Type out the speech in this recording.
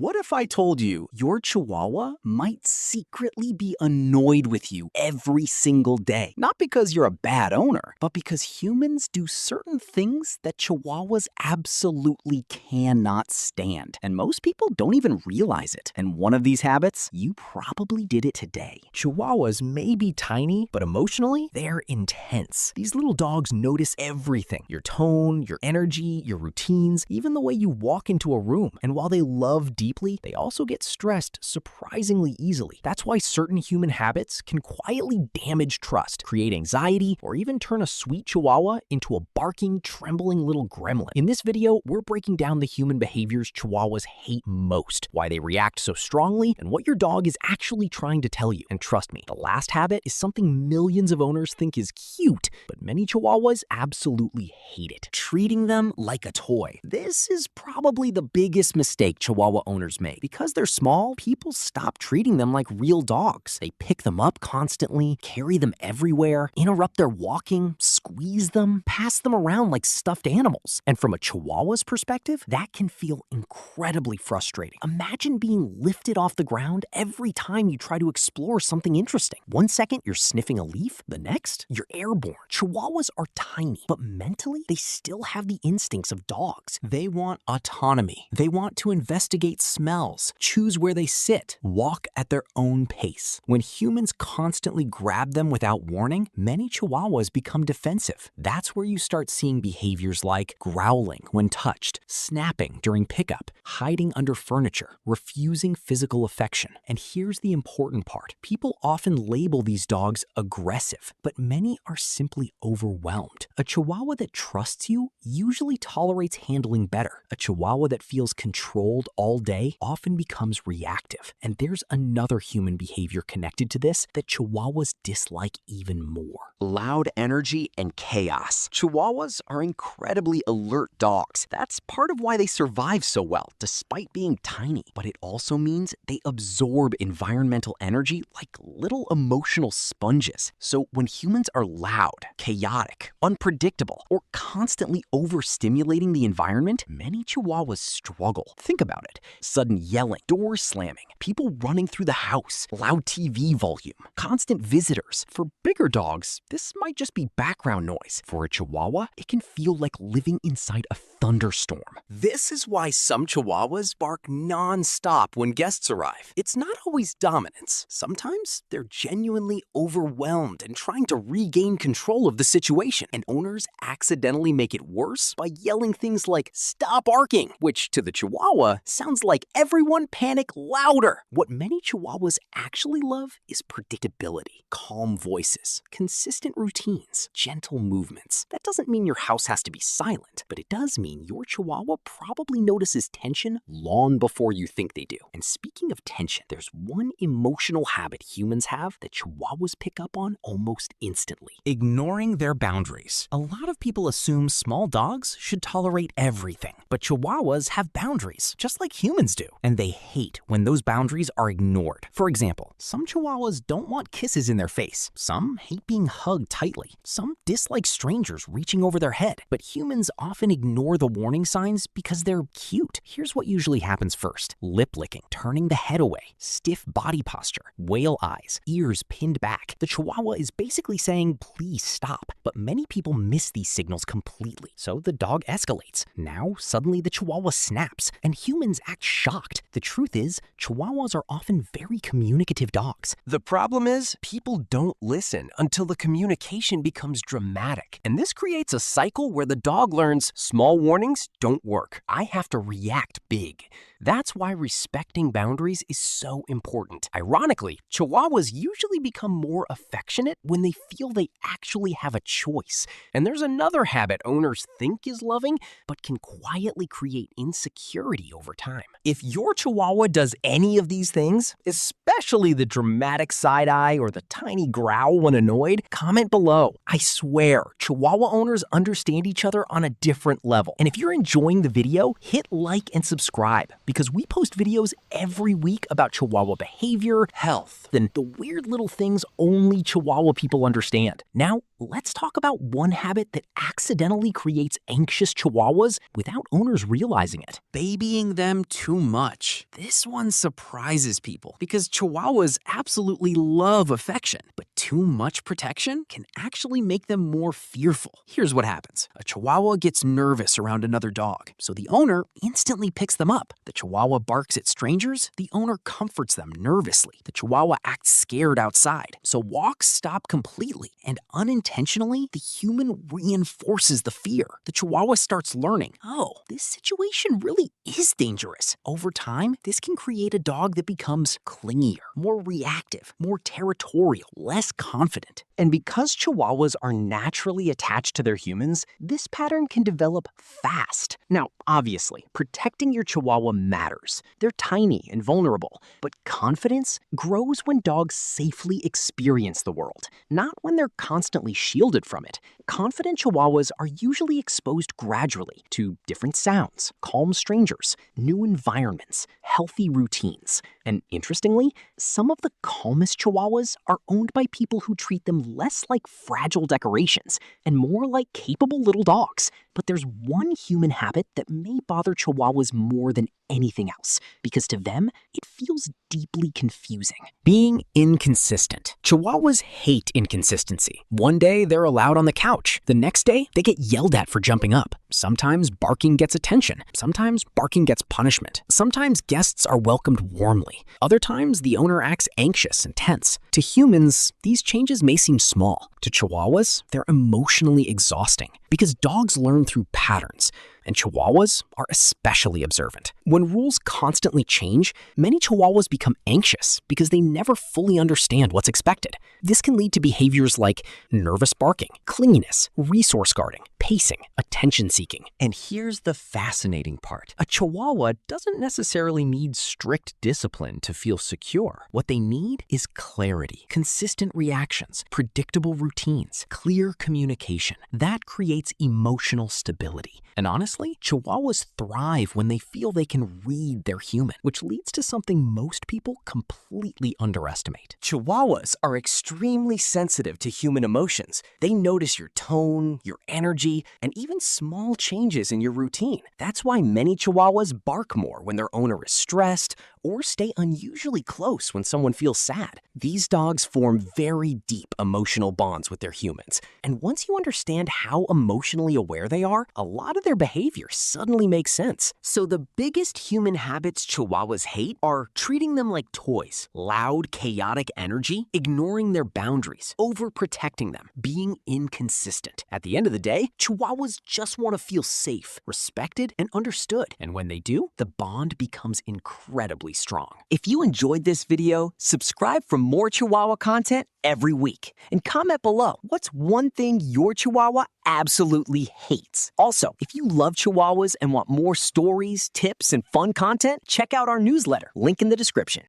What if I told you your Chihuahua might secretly be annoyed with you every single day? Not because you're a bad owner, but because humans do certain things that Chihuahuas absolutely cannot stand. And most people don't even realize it. And one of these habits, you probably did it today. Chihuahuas may be tiny, but emotionally, they're intense. These little dogs notice everything: your tone, your energy, your routines, even the way you walk into a room. And while they love deeply, they also get stressed surprisingly easily. That's why certain human habits can quietly damage trust, create anxiety, or even turn a sweet Chihuahua into a barking, trembling little gremlin. In this video, we're breaking down the human behaviors Chihuahuas hate most, why they react so strongly, and what your dog is actually trying to tell you. And trust me, the last habit is something millions of owners think is cute, but many Chihuahuas absolutely hate it: treating them like a toy. This is probably the biggest mistake Chihuahua owners make. Because they're small, people stop treating them like real dogs. They pick them up constantly, carry them everywhere, interrupt their walking, squeeze them, pass them around like stuffed animals. And from a Chihuahua's perspective, that can feel incredibly frustrating. Imagine being lifted off the ground every time you try to explore something interesting. One second, you're sniffing a leaf. The next, you're airborne. Chihuahuas are tiny, but mentally, they still have the instincts of dogs. They want autonomy. They want to investigate smells, choose where they sit, walk at their own pace. When humans constantly grab them without warning, many Chihuahuas become defensive. That's where you start seeing behaviors like growling when touched, snapping during pickup, hiding under furniture, refusing physical affection. And here's the important part: people often label these dogs aggressive, but many are simply overwhelmed. A Chihuahua that trusts you usually tolerates handling better. A Chihuahua that feels controlled all day often becomes reactive. And there's another human behavior connected to this that Chihuahuas dislike even more: loud energy and chaos. Chihuahuas are incredibly alert dogs. That's part of why they survive so well, despite being tiny. But it also means they absorb environmental energy like little emotional sponges. So when humans are loud, chaotic, unpredictable, or constantly overstimulating the environment, many Chihuahuas struggle. Think about it: sudden yelling, doors slamming, people running through the house, loud TV volume, constant visitors. For bigger dogs, this might just be background noise. For a Chihuahua, it can feel like living inside a thunderstorm. This is why some Chihuahuas bark non-stop when guests arrive. It's not always dominance. Sometimes they're genuinely overwhelmed and trying to regain control of the situation. And owners accidentally make it worse by yelling things like "stop barking," which to the Chihuahua sounds like "everyone panic louder." What many Chihuahuas actually love is predictability, calm voices, consistent routines, gentle movements. That doesn't mean your house has to be silent, but it does mean your Chihuahua probably notices tension long before you think they do. And speaking of tension, there's one emotional habit humans have that Chihuahuas pick up on almost instantly: ignoring their boundaries. A lot of people assume small dogs should tolerate everything, but Chihuahuas have boundaries, just like humans do. And they hate when those boundaries are ignored. For example, some Chihuahuas don't want kisses in their face. Some hate being hugged tightly. Some dislike strangers reaching over their head. But humans often ignore the warning signs because they're cute. Here's what usually happens first: lip licking, turning the head away, stiff body posture, whale eyes, ears pinned back. The Chihuahua is basically saying, "please stop." But many people miss these signals completely, so the dog escalates. Now, suddenly the Chihuahua snaps, and humans act shocked. The truth is, Chihuahuas are often very communicative dogs. The problem is, people don't listen until the communication becomes dramatic. And this creates a cycle where the dog learns small warnings don't work. I have to react big. That's why respecting boundaries is so important. Ironically, Chihuahuas usually become more affectionate when they feel they actually have a choice. And there's another habit owners think is loving, but can quietly create insecurity over time. If your Chihuahua does any of these things, especially the dramatic side eye or the tiny growl when annoyed, comment below. I swear, Chihuahua owners understand each other on a different level. And if you're enjoying the video, hit like and subscribe, because we post videos every week about Chihuahua behavior, health, and the weird little things only Chihuahua people understand. Now, let's talk about one habit that accidentally creates anxious Chihuahuas without owners realizing it. Babying them too much. This one surprises people because Chihuahuas absolutely love affection, but too much protection can actually make them more fearful. Here's what happens. A Chihuahua gets nervous around another dog, so the owner instantly picks them up. The Chihuahua barks at strangers, the owner comforts them nervously. The Chihuahua acts scared outside, so walks stop completely, and unintentionally, the human reinforces the fear. The Chihuahua starts learning, oh, this situation really is dangerous. Over time, this can create a dog that becomes clingier, more reactive, more territorial, less confident. And because Chihuahuas are naturally attached to their humans, this pattern can develop fast. Now, obviously, protecting your Chihuahua matters. They're tiny and vulnerable, but confidence grows when dogs safely experience the world, not when they're constantly shielded from it. Confident Chihuahuas are usually exposed gradually to different sounds, calm strangers, new environments, healthy routines. And interestingly, some of the calmest Chihuahuas are owned by people who treat them less like fragile decorations and more like capable little dogs. But there's one human habit that may bother Chihuahuas more than anything else, because to them, it feels deeply confusing. Being inconsistent. Chihuahuas hate inconsistency. One day, they're allowed on the couch. The next day, they get yelled at for jumping up. Sometimes barking gets attention. Sometimes barking gets punishment. Sometimes guests are welcomed warmly. Other times, the owner acts anxious and tense. To humans, these changes may seem small. To Chihuahuas, they're emotionally exhausting because dogs learn through patterns, and Chihuahuas are especially observant. When rules constantly change, many Chihuahuas become anxious because they never fully understand what's expected. This can lead to behaviors like nervous barking, clinginess, resource guarding, pacing, attention seeking. And here's the fascinating part. A Chihuahua doesn't necessarily need strict discipline to feel secure. What they need is clarity, consistent reactions, predictable routines, clear communication. That creates emotional stability. And honestly, Chihuahuas thrive when they feel they can read their human, which leads to something most people completely underestimate. Chihuahuas are extremely sensitive to human emotions. They notice your tone, your energy, and even small changes in your routine. That's why many Chihuahuas bark more when their owner is stressed or stay unusually close when someone feels sad. These dogs form very deep emotional bonds with their humans. And once you understand how emotionally aware they are, a lot of their behavior suddenly makes sense. So the biggest human habits Chihuahuas hate are treating them like toys, loud, chaotic energy, ignoring their boundaries, overprotecting them, being inconsistent. At the end of the day, Chihuahuas just want to feel safe, respected, and understood. And when they do, the bond becomes incredibly strong. If you enjoyed this video, subscribe for more Chihuahua content every week. And comment below, what's one thing your Chihuahua absolutely hates? Also, if you love Chihuahuas and want more stories, tips, and fun content, check out our newsletter, link in the description.